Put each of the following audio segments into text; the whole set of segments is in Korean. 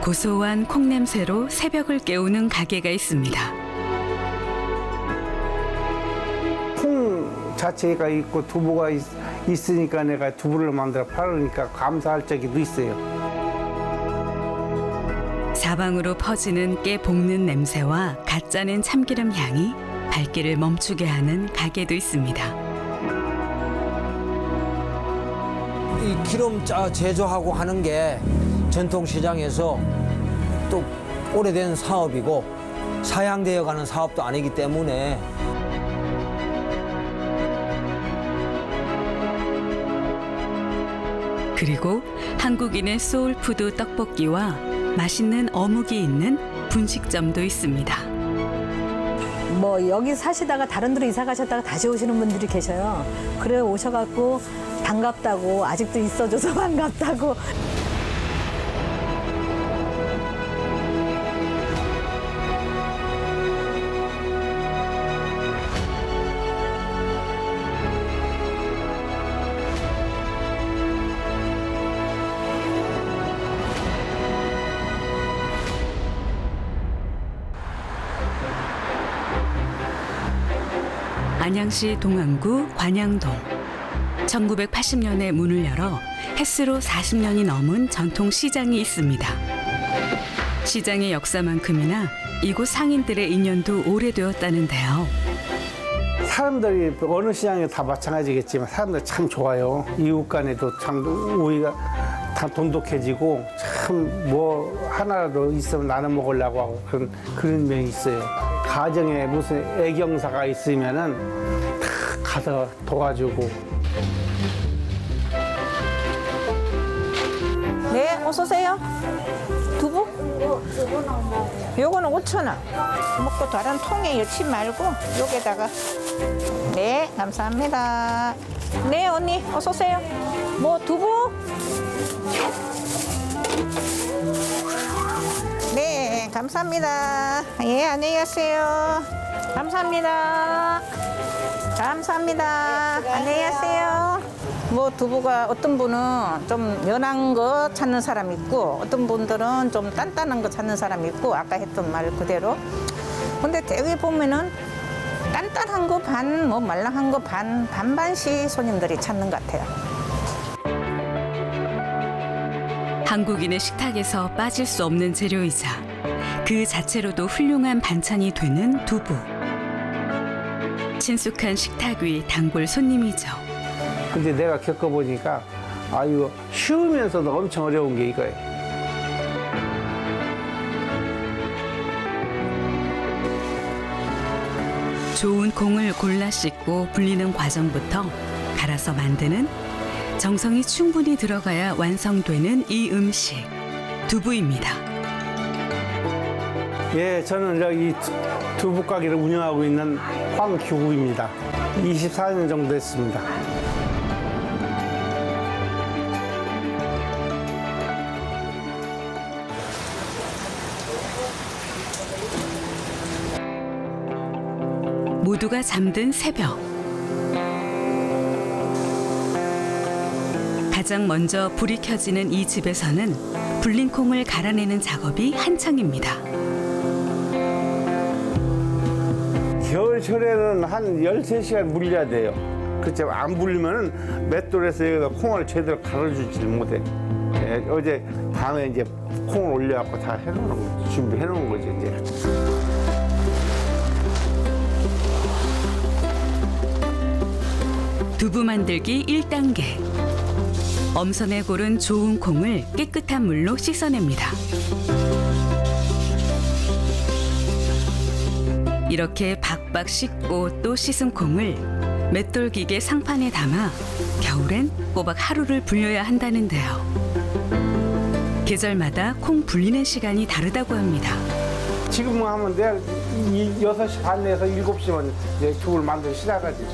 고소한 콩 냄새로 새벽을 깨우는 가게가 있습니다. 콩 자체가 있고 두부가 있으니까 내가 두부를 만들어 팔으니까 감사할 적도 있어요. 사방으로 퍼지는 깨 볶는 냄새와 갓 짜낸 참기름 향이 발길을 멈추게 하는 가게도 있습니다. 이 기름 제조하고 하는 게 전통시장에서 또 오래된 사업이고 사양되어 가는 사업도 아니기 때문에 그리고 한국인의 소울푸드 떡볶이와 맛있는 어묵이 있는 분식점도 있습니다. 뭐 여기 사시다가 다른 데로 이사 가셨다가 다시 오시는 분들이 계셔요. 그래 오셔갖고 반갑다고 아직도 있어줘서 반갑다고. 안양시 동안구 관양동. 1980년에 문을 열어 햇수로 40년이 넘은 전통 시장이 있습니다. 시장의 역사만큼이나 이곳 상인들의 인연도 오래되었다는데요. 사람들이 어느 시장에 다 마찬가지겠지만 사람들 참 좋아요. 이웃 간에도 참 우리가 다 돈독해지고 참 뭐 하나라도 있으면 나눠 먹으려고 하고 그런 면이 있어요. 가정에 무슨 애경사가 있으면은 다 가서 도와주고. 네, 어서 오세요. 두부? 요거는 5,000원. 먹고 다른 통에 넣지 말고 여기다가. 네, 감사합니다. 네, 언니, 어서 오세요. 뭐 두부? 네, 감사합니다. 예, 안녕히 가세요. 감사합니다. 감사합니다. 안녕히 가세요. 뭐 두부가 어떤 분은 좀 연한 거 찾는 사람 있고 어떤 분들은 좀 단단한 거 찾는 사람 있고 아까 했던 말 그대로. 근데 대개 보면은 단단한 거 반, 뭐 말랑한 거 반, 반반씩 손님들이 찾는 것 같아요. 한국인의 식탁에서 빠질 수 없는 재료이자 그 자체로도 훌륭한 반찬이 되는 두부. 친숙한 식탁 위 단골 손님이죠. 근데 내가 겪어보니까 아 이거 쉬우면서도 엄청 어려운 게 이거예요. 좋은 콩을 골라 씻고 불리는 과정부터 갈아서 만드는 정성이 충분히 들어가야 완성되는 이 음식, 두부입니다. 예, 저는 여기 두부 가게를 운영하고 있는 황규구입니다. 24년 정도 됐습니다. 모두가 잠든 새벽. 가장 먼저 불이 켜지는 이 집에서는 불린 콩을 갈아내는 작업이 한창입니다. 겨울철에는 한 13시간 물려야 돼요. 그렇지만 안 불리면 맷돌에서 여기다 콩을 제대로 갈아주질 못해. 예, 어제 밤에 이제 콩을 올려갖고 다 해놓은 거지, 준비해놓은 거지, 이제. 두부 만들기 1단계. 엄선해 고른 좋은 콩을 깨끗한 물로 씻어냅니다. 이렇게 박박 씻고 또 씻은 콩을 맷돌기계 상판에 담아 겨울엔 꼬박 하루를 불려야 한다는데요. 계절마다 콩 불리는 시간이 다르다고 합니다. 지금 하면 내가 6시 반에서 7시면 이제 두부를 만들기 시작하지.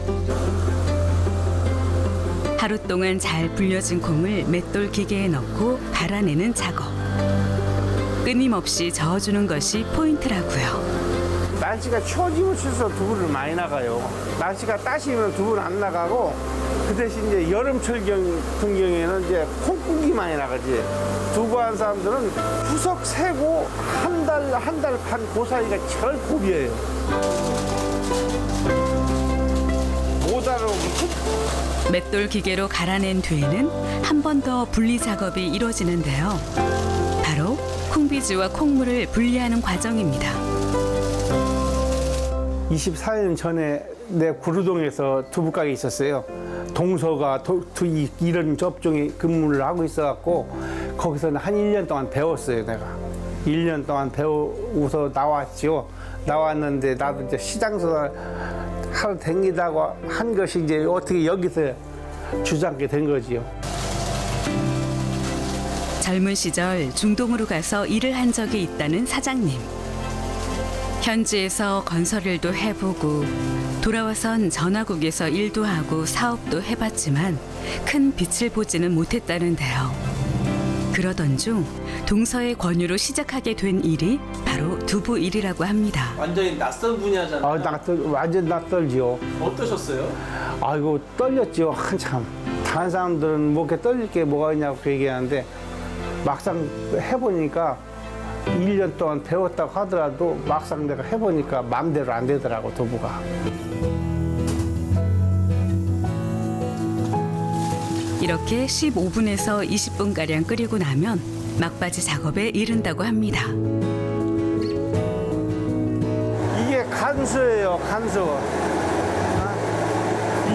하루 동안 잘 불려진 콩을 맷돌 기계에 넣고 갈아내는 작업. 끊임없이 저어주는 것이 포인트라고요. 날씨가 추워지면 추워서 두부를 많이 나가요. 날씨가 따시면 두부는 안 나가고 그 대신 이제 여름철 같은 경우에는 이제 콩국이 많이 나가지. 두부하는 사람들은 후석 세고 한 달 반 그 사이가 제일 고비예요. 못 알아오면 맷돌 기계로 갈아낸 뒤에는 한 번 더 분리 작업이 이루어지는데요. 바로 콩비지와 콩물을 분리하는 과정입니다. 24년 전에 내 구루동에서 두부가게 있었어요. 동서가 이런 접종이 근무를 하고 있어갖고 거기서는 한 1년 동안 배웠어요, 내가. 1년 동안 배우고서 나왔죠. 나왔는데 나도 이제 시장에서 하루 댕기다가 한 것이 이제 어떻게 여기서 주장하게 된 거지요. 젊은 시절 중동으로 가서 일을 한 적이 있다는 사장님. 현지에서 건설일도 해보고 돌아와선 전화국에서 일도 하고 사업도 해봤지만 큰 빛을 보지는 못했다는데요. 그러던 중 동서의 권유로 시작하게 된 일이 바로 두부 일이라고 합니다. 완전히 낯선 분야잖아요. 완전 낯설지요. 어떠셨어요? 아이고 떨렸죠, 한참. 다른 사람들은 뭐 이렇게 떨릴 게 뭐가 있냐고 얘기하는데 막상 해보니까 1년 동안 배웠다고 하더라도 막상 내가 해보니까 마음대로 안 되더라고, 두부가. 이렇게 15분에서 20분가량 끓이고 나면 막바지 작업에 이른다고 합니다. 이게 간수예요, 간수.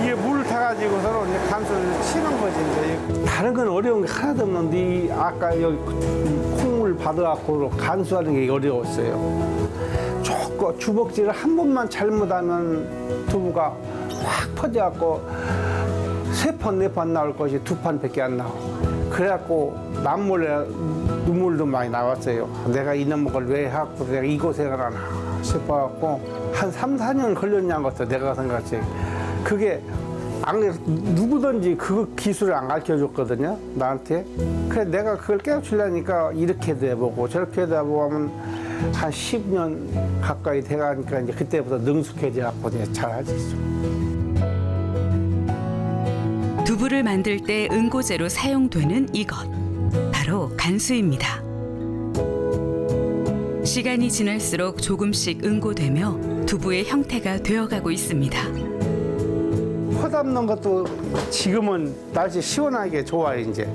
이게 물을 타가지고서는 이제 간수를 치는 거지. 이제. 다른 건 어려운 게 하나도 없는데 아까 여기 콩물 받아갖고 간수하는 게 어려웠어요. 조금 주먹질을 한 번만 잘못하면 두부가 확 퍼져갖고 3판, 4판 나올 것이 2판밖에 안 나오고. 그래갖고 남몰래 눈물도 많이 나왔어요. 내가 이놈의 걸 왜 하고 내가 이 고생을 하나 싶어갖고 한 3, 4년 걸렸냐는 것도 내가 생각했지. 그게 안 그래서 누구든지 그 기술을 안 가르쳐줬거든요, 나한테. 그래 내가 그걸 깨우치려니까 이렇게도 해보고 저렇게도 해보고 하면 한 10년 가까이 돼가니까 이제 그때부터 능숙해져갖고 이제 잘하지. 두부를 만들 때 응고제로 사용되는 이것, 바로 간수입니다. 시간이 지날수록 조금씩 응고되며 두부의 형태가 되어가고 있습니다. 포 담는 것도 지금은 날씨 시원하게 좋아요, 이제.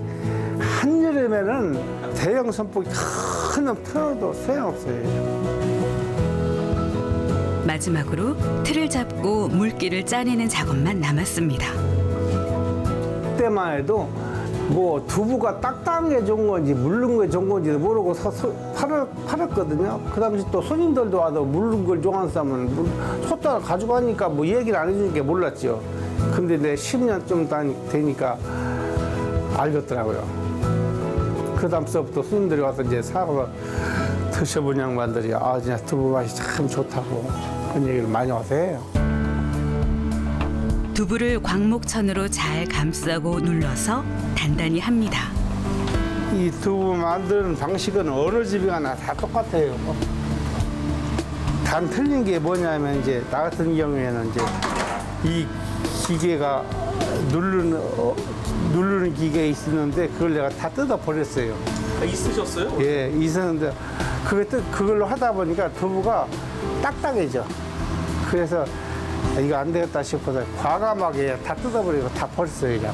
한여름에는 대형 선풍기 큰 틀어도 소용없어요. 마지막으로 틀을 잡고 물기를 짜내는 작업만 남았습니다. 그때만 해도 뭐 두부가 딱딱한 게 좋은 건지 물른 게 좋은 건지 모르고 팔았거든요. 그 당시 또 손님들도 와도 물른 걸 좋아하는 사람은 솥다가 가져가니까 뭐 얘기를 안 해주니까 몰랐죠. 근데 내 10년 좀 되니까 알겠더라고요. 그 다음서부터 손님들이 와서 이제 사고 드셔본 양반들이 아 진짜 두부 맛이 참 좋다고 그런 얘기를 많이 와서 해요. 두부를 광목천으로 잘 감싸고 눌러서 단단히 합니다. 이 두부 만드는 방식은 어느 집에 가나 다 똑같아요. 단 틀린 게 뭐냐면 이제 나 같은 경우에는 이제 이 기계가 누르는 기계가 있었는데 그걸 내가 다 뜯어 버렸어요. 아, 있으셨어요? 예, 있었는데 그걸로 하다 보니까 두부가 딱딱해져. 그래서 이거 안 되겠다 싶어서 과감하게 다 뜯어버리고 다 버렸어요, 그냥.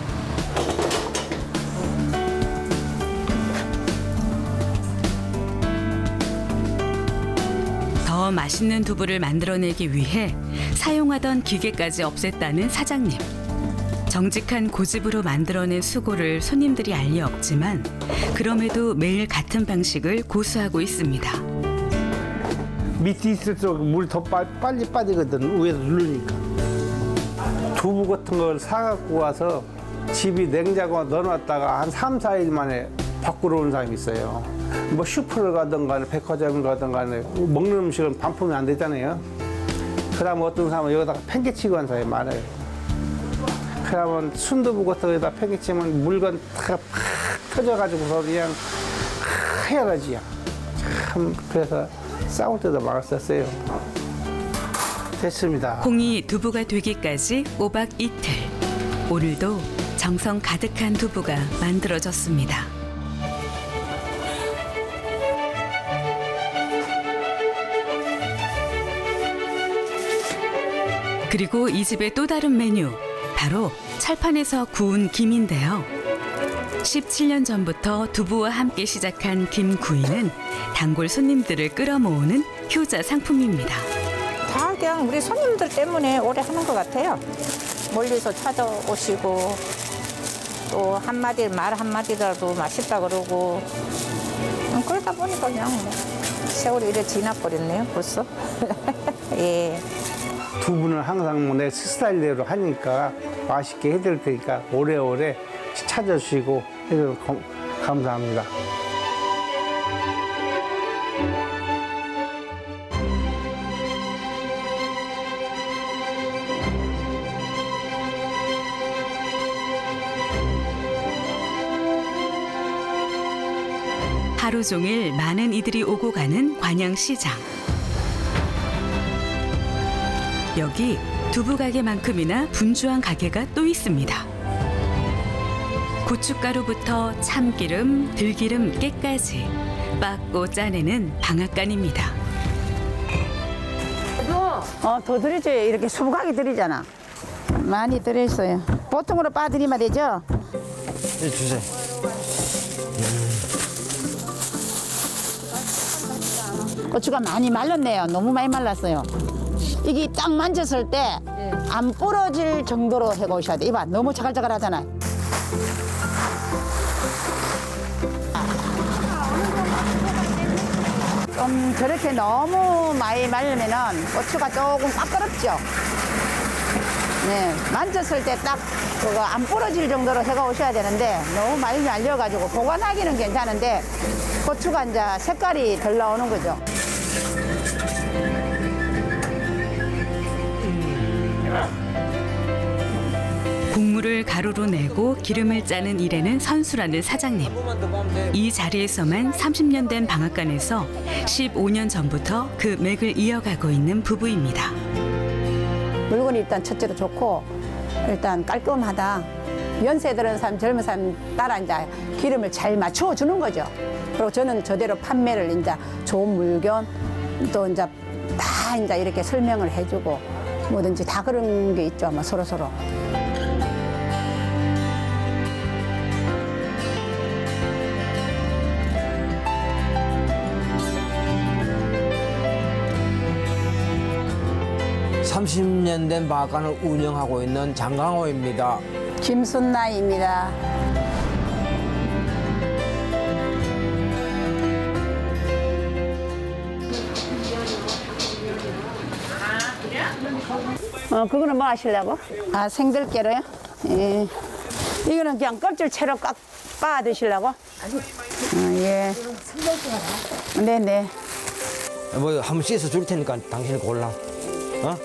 더 맛있는 두부를 만들어내기 위해 사용하던 기계까지 없앴다는 사장님. 정직한 고집으로 만들어낸 수고를 손님들이 알리 없지만 그럼에도 매일 같은 방식을 고수하고 있습니다. 밑에 있을수록 물이 더 빨리 빠지거든, 위에서 누르니까. 두부 같은 걸 사갖고 와서 집이 냉장고에 넣어놨다가 한 3, 4일 만에 밖으로 온 사람이 있어요. 뭐 슈퍼를 가든 간에 백화점을 가든 간에 먹는 음식은 반품이 안 되잖아요. 그러면 어떤 사람은 여기다가 팽개치고 한 사람이 많아요. 그러면 순두부 같은 거에다 팽개치면 물건 다 팍 터져가지고서 그냥 하얘라지요. 참 그래서 싸울 때도 막았었어요. 됐습니다. 콩이 두부가 되기까지 꼬박 이틀. 오늘도 정성 가득한 두부가 만들어졌습니다. 그리고 이 집의 또 다른 메뉴, 바로 철판에서 구운 김인데요. 17년 전부터 두부와 함께 시작한 김구이는 단골 손님들을 끌어모으는 효자 상품입니다. 다 그냥 우리 손님들 때문에 오래 하는 것 같아요. 멀리서 찾아오시고 또 한마디 말 한마디라도 맛있다 그러고 그러다 보니까 그냥 뭐 세월이 이래 지나버렸네요 벌써. 예. 두부는 항상 뭐 내 스타일대로 하니까 맛있게 해드릴 테니까 오래오래 찾아주시고 해줘서 감사합니다. 하루 종일 많은 이들이 오고 가는 관양시장. 여기 두부 가게만큼이나 분주한 가게가 또 있습니다. 고춧가루부터 참기름, 들기름, 깨까지 빻고 짜내는 방앗간입니다. 더 드리죠. 이렇게 수북하게 드리잖아. 많이 들어있어요. 보통으로 빠드리면 되죠? 네, 주세요. 고추가 많이 말랐네요. 너무 많이 말랐어요. 이게 딱 만졌을 때 안 부러질 정도로 해놓으셔야 돼. 이봐, 너무 자글자글하잖아. 좀 저렇게 너무 많이 말리면은 고추가 조금 까끄럽죠. 네, 만졌을 때 딱 그거 안 부러질 정도로 해가 오셔야 되는데 너무 많이 말려가지고 보관하기는 괜찮은데 고추가 이제 색깔이 덜 나오는 거죠. 국물을 가루로 내고 기름을 짜는 일에는 선수라는 사장님. 이 자리에서만 30년 된 방앗간에서 15년 전부터 그 맥을 이어가고 있는 부부입니다. 물건이 일단 첫째로 좋고 일단 깔끔하다. 연세 들은 사람, 젊은 사람 따라 이제 기름을 잘 맞춰 주는 거죠. 그리고 저는 저대로 판매를 이제 좋은 물건 또 이제 다 이제 이렇게 설명을 해주고 뭐든지 다 그런 게 있죠. 뭐 서로. (30년) 된 방앗간을 운영하고 있는 장강호입니다. 김순나입니다. 그거는 뭐 하시려고? 아, 생들깨로요? 예. 이거는 그냥 껍질 채로 꽉 빻아 드시려고? 예. 네네. 뭐 한번 씻어 줄 테니까 당신이 골라. 어?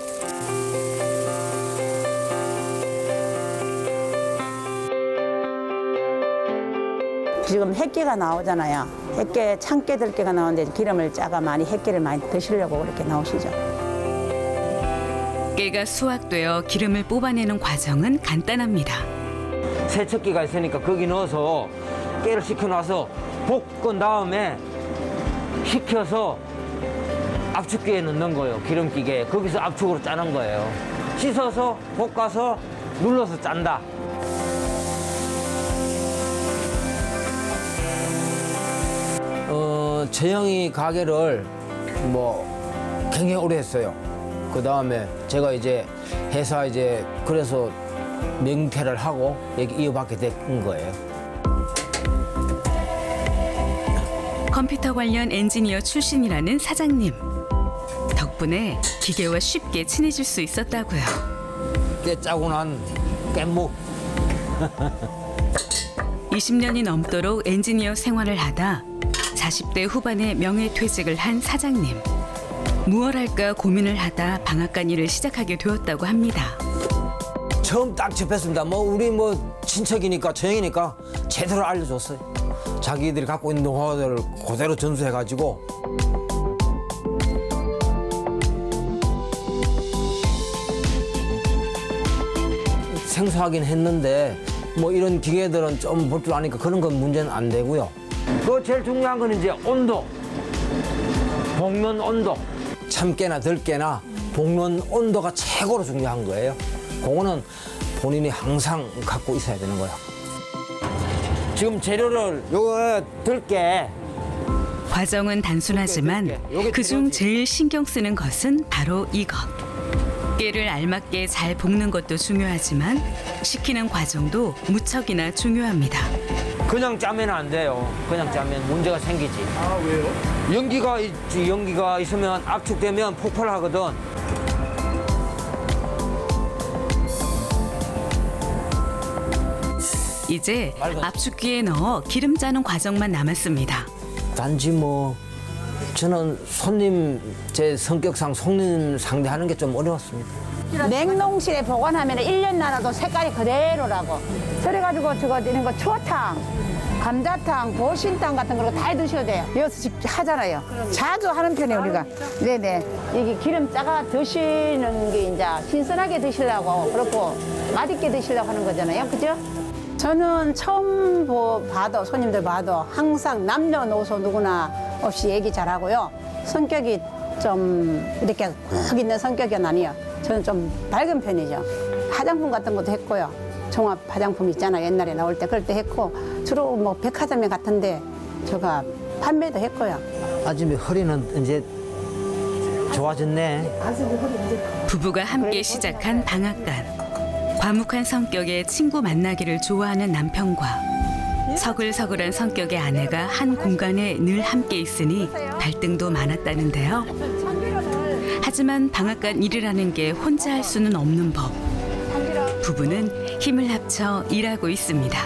지금 햇깨가 나오잖아요. 햇깨, 참깨 들깨가 나오는데 기름을 짜가 많이 햇깨를 많이 드시려고 그렇게 나오시죠. 깨가 수확되어 기름을 뽑아내는 과정은 간단합니다. 세척기가 있으니까 거기 넣어서 깨를 식혀놔서 볶은 다음에 식혀서 압축기에 넣는 거예요. 기름기계에. 거기서 압축으로 짜는 거예요. 씻어서 볶아서 눌러서 짠다. 재영이 가게를 뭐 굉장히 오래 했어요. 그 다음에 제가 이제 회사 이제 그래서 명퇴를 하고 여기 이어받게 된 거예요. 컴퓨터 관련 엔지니어 출신이라는 사장님. 덕분에 기계와 쉽게 친해질 수 있었다고요. 깨 짜고 난 깻묵. 20년이 넘도록 엔지니어 생활을 하다 40대 후반에 명예퇴직을 한 사장님. 무얼 할까 고민을 하다 방앗간 일을 시작하게 되었다고 합니다. 처음 딱 접했습니다. 뭐 우리 뭐 친척이니까 저형이니까 제대로 알려줬어요. 자기들이 갖고 있는 노하우를 그대로 전수해가지고 생소하긴 했는데 뭐 이런 기계들은 좀 볼 줄 아니까 그런 건 문제는 안 되고요. 그 제일 중요한 건 이제 온도, 볶는 온도. 참깨나 들깨나 볶는 온도가 최고로 중요한 거예요. 그거는 본인이 항상 갖고 있어야 되는 거예요. 지금 재료를 요거 들게. 과정은 단순하지만 그중 제일 신경 쓰는 것은 바로 이것. 깨를 알맞게 잘 볶는 것도 중요하지만 식히는 과정도 무척이나 중요합니다. 그냥 짜면 안 돼요. 그냥 짜면 문제가 생기지. 아, 왜요? 연기가 있지. 연기가 있으면 압축되면 폭발하거든. 이제 압축기에 넣어 기름 짜는 과정만 남았습니다. 단지 뭐 저는 손님 제 성격상 손님 상대하는 게 좀 어려웠습니다. 냉동실에 보관하면 1년 나눠도 색깔이 그대로라고. 그래가지고 저거 이런 거 추어탕, 감자탕, 보신탕 같은 거 다 드셔도 돼요. 여기서 직접 하잖아요. 자주 하는 편이에요, 우리가. 네네. 이게 기름 짜가 드시는 게 이제 신선하게 드시려고 그렇고 맛있게 드시려고 하는 거잖아요. 그죠? 저는 처음 봐도 손님들 봐도 항상 남녀노소 누구나 없이 얘기 잘하고요. 성격이 좀 이렇게 꾹 있는 성격은 아니에요. 저는 좀 밝은 편이죠. 화장품 같은 것도 했고요. 종합 화장품 있잖아요. 옛날에 나올 때 그럴 때 했고 주로 뭐 백화점 같은데 제가 판매도 했고요. 아줌이 허리는 이제 좋아졌네. 부부가 함께 시작한 방앗간. 과묵한 성격의 친구 만나기를 좋아하는 남편과 서글서글한 성격의 아내가 한 공간에 늘 함께 있으니 갈등도 많았다는데요. 하지만 방앗간 일이라는 게 혼자 할 수는 없는 법. 부부는 힘을 합쳐 일하고 있습니다.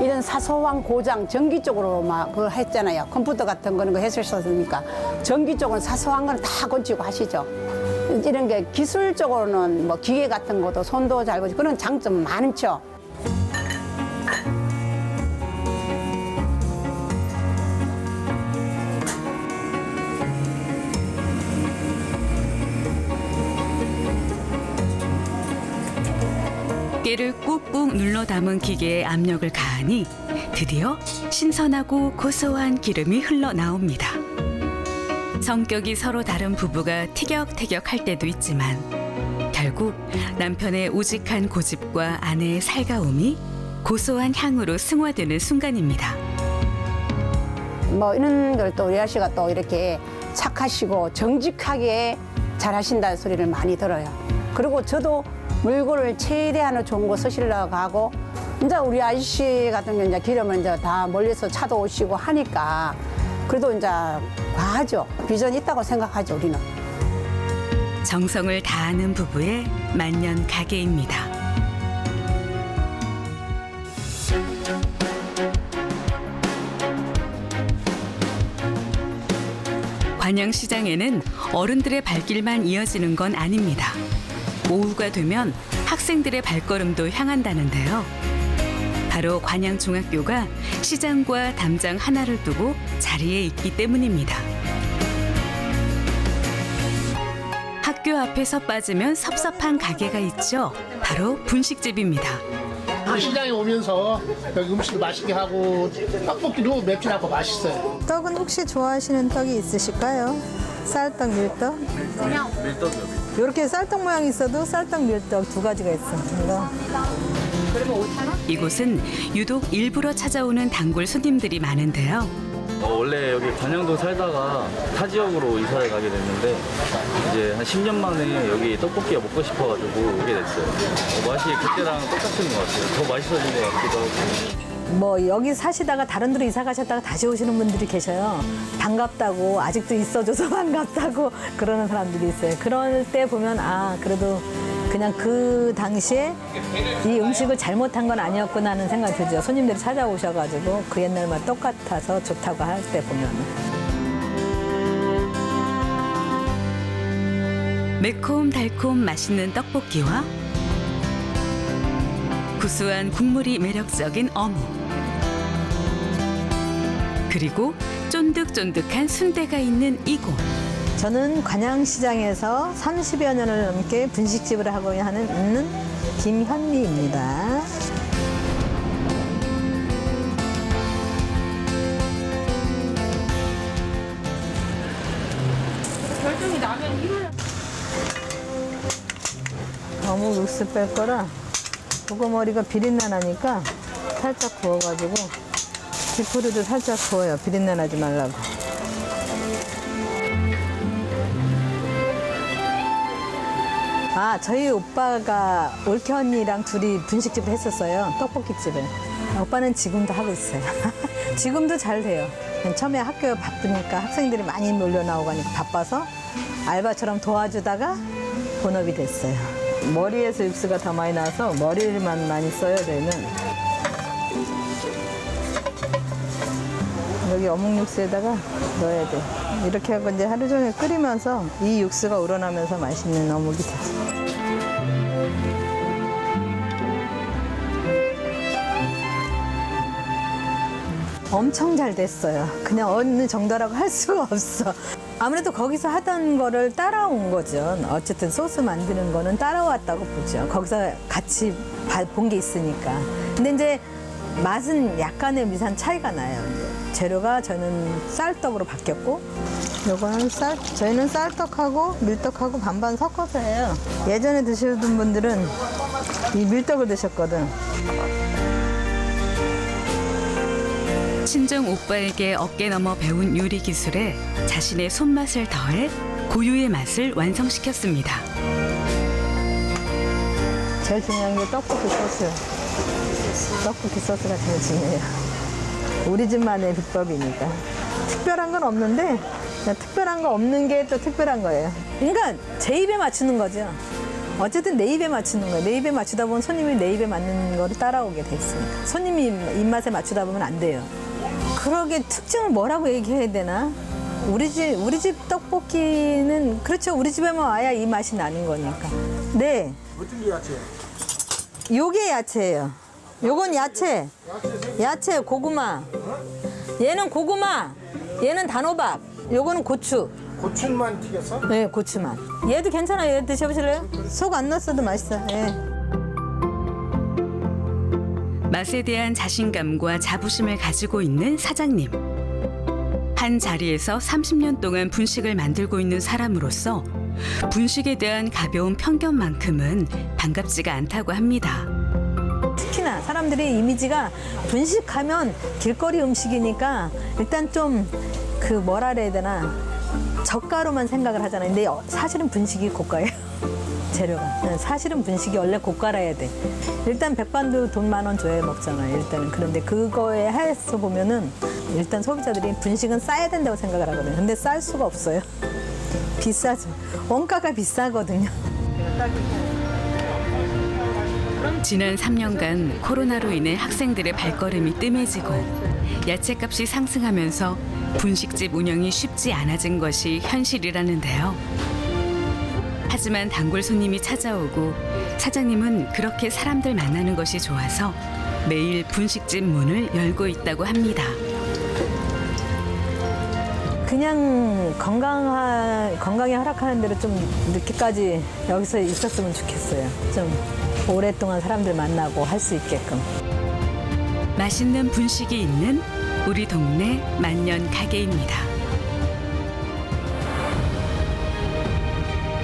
이런 사소한 고장 전기 쪽으로 막 그걸 했잖아요. 컴퓨터 같은 거는 거 했었으니까 전기 쪽은 사소한 건 다 고치고 하시죠. 이런 게 기술적으로는 뭐 기계 같은 것도 손도 잘 보지 그런 장점 많죠. 깨를 꾹꾹 눌러 담은 기계에 압력을 가하니 드디어 신선하고 고소한 기름이 흘러나옵니다. 성격이 서로 다른 부부가 티격태격할 때도 있지만 결국 남편의 우직한 고집과 아내의 살가움이 고소한 향으로 승화되는 순간입니다. 뭐 이런 걸 또 우리 아씨가 또 이렇게 착하시고 정직하게 잘하신다는 소리를 많이 들어요. 그리고 저도 물건을 최대한으로 좋은 거 쓰시려고 하고 이제 우리 아저씨 같은 경우 이제 기름을 이제 다 멀리서 차도 오시고 하니까 그래도 이제 과하죠. 비전이 있다고 생각하죠, 우리는. 정성을 다하는 부부의 만년 가게입니다. 관양시장에는 어른들의 발길만 이어지는 건 아닙니다. 오후가 되면 학생들의 발걸음도 향한다는데요. 바로 관양중학교가 시장과 담장 하나를 두고 자리에 있기 때문입니다. 학교 앞에서 빠지면 섭섭한 가게가 있죠. 바로 분식집입니다. 시장에 오면서 여기 음식도 맛있게 하고 떡볶이도 맵진하고 맛있어요. 떡은 혹시 좋아하시는 떡이 있으실까요? 쌀떡, 밀떡? 밀떡이요. 이렇게 쌀떡 모양이 있어도 쌀떡, 밀떡 두 가지가 있습니다. 이곳은 유독 일부러 찾아오는 단골 손님들이 많은데요. 원래 여기 관양동 살다가 타 지역으로 이사를 가게 됐는데 이제 한 10년 만에 여기 떡볶이가 먹고 싶어가지고 오게 됐어요. 맛이 그때랑 똑같은 것 같아요. 더 맛있어진 것 같기도 하고. 뭐 여기 사시다가 다른 데로 이사 가셨다가 다시 오시는 분들이 계셔요. 반갑다고 아직도 있어줘서 반갑다고 그러는 사람들이 있어요. 그럴 때 보면 아 그래도 그냥 그 당시에 이 음식을 잘못한 건 아니었구나 하는 생각이 들죠. 손님들이 찾아오셔가지고 그 옛날 맛 똑같아서 좋다고 할 때 보면. 매콤달콤 맛있는 떡볶이와 구수한 국물이 매력적인 어묵. 그리고 쫀득쫀득한 순대가 있는 이곳. 저는 관양시장에서 30여 년을 넘게 분식집을 하고 있는 김현미입니다. 어묵 육수 뺄 거라 고구머리가 비린내 나니까 살짝 구워가지고 지포리도 살짝 구워요. 비린내 나지 말라고. 아, 저희 오빠가 올케 언니랑 둘이 분식집을 했었어요. 떡볶이집을. 오빠는 지금도 하고 있어요. 지금도 잘 돼요. 처음에 학교 바쁘니까 학생들이 많이 몰려 나오고 하니까 바빠서 알바처럼 도와주다가 본업이 됐어요. 머리에서 육수가 더 많이 나와서 머리만 많이 써요, 저희는. 여기 어묵 육수에다가 넣어야 돼. 이렇게 하고 이제 하루 종일 끓이면서 이 육수가 우러나면서 맛있는 어묵이 되죠. 엄청 잘 됐어요. 그냥 어느 정도라고 할 수가 없어. 아무래도 거기서 하던 거를 따라온 거죠. 어쨌든 소스 만드는 거는 따라왔다고 보죠. 거기서 같이 본 게 있으니까. 근데 이제 맛은 약간의 미세한 차이가 나요. 이제 재료가 저는 쌀떡으로 바뀌었고, 요거는 저희는 쌀떡하고 밀떡하고 반반 섞어서 해요. 예전에 드시던 분들은 이 밀떡을 드셨거든. 친정 오빠에게 어깨 넘어 배운 요리 기술에 자신의 손맛을 더해 고유의 맛을 완성시켰습니다. 제일 중요한 게 떡볶이 소스예요. 떡볶이 소스가 제일 중요해요. 우리 집만의 비법이니까. 특별한 건 없는데 그냥 특별한 거 없는 게 또 특별한 거예요. 그러니까 제 입에 맞추는 거죠. 어쨌든 내 입에 맞추는 거예요. 내 입에 맞추다 보면 손님이 내 입에 맞는 거를 따라오게 돼 있으니까. 손님이 입맛에 맞추다 보면 안 돼요. 그러게 특징을 뭐라고 얘기해야 되나? 우리 집 떡볶이는 그렇죠. 우리 집에만 와야 이 맛이 나는 거니까. 네. 어떤 게 야채? 요게 야채예요. 요건 야채. 야채 고구마. 얘는 고구마. 얘는 단호박. 요거는 고추. 고추만 튀겼어? 네, 고추만. 얘도 괜찮아요. 얘 드셔보실래요? 속 안 넣었어도 맛있어요. 예. 맛에 대한 자신감과 자부심을 가지고 있는 사장님. 한 자리에서 30년 동안 분식을 만들고 있는 사람으로서 분식에 대한 가벼운 편견만큼은 반갑지가 않다고 합니다. 특히나 사람들의 이미지가 분식하면 길거리 음식이니까 일단 좀 그 뭐라 그래야 되나 저가로만 생각을 하잖아요. 근데 사실은 분식이 고가예요. 재료가. 사실은 분식이 원래 고가라야 돼. 일단 백반도 돈 10,000원 줘야 먹잖아요. 일단은. 그런데 그거에 하에서 보면은 일단 소비자들이 분식은 싸야 된다고 생각을 하거든요. 근데 쌀 수가 없어요. 비싸죠. 원가가 비싸거든요. 지난 3년간 코로나로 인해 학생들의 발걸음이 뜸해지고 야채값이 상승하면서 분식집 운영이 쉽지 않아진 것이 현실이라는데요. 하지만 단골 손님이 찾아오고 사장님은 그렇게 사람들 만나는 것이 좋아서 매일 분식집 문을 열고 있다고 합니다. 그냥 건강에 허락하는 대로 좀 늦게까지 여기서 있었으면 좋겠어요. 좀 오랫동안 사람들 만나고 할 수 있게끔. 맛있는 분식이 있는 우리 동네 만년 가게입니다.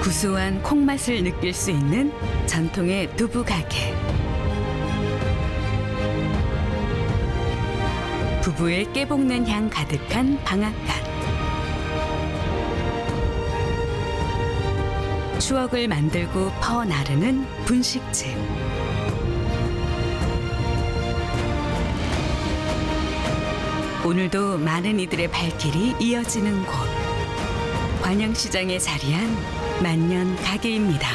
구수한 콩맛을 느낄 수 있는 전통의 두부 가게. 부부의 깨볶는 향 가득한 방앗간. 추억을 만들고 퍼 나르는 분식집. 오늘도 많은 이들의 발길이 이어지는 곳. 관영시장에 자리한 만년 가게입니다.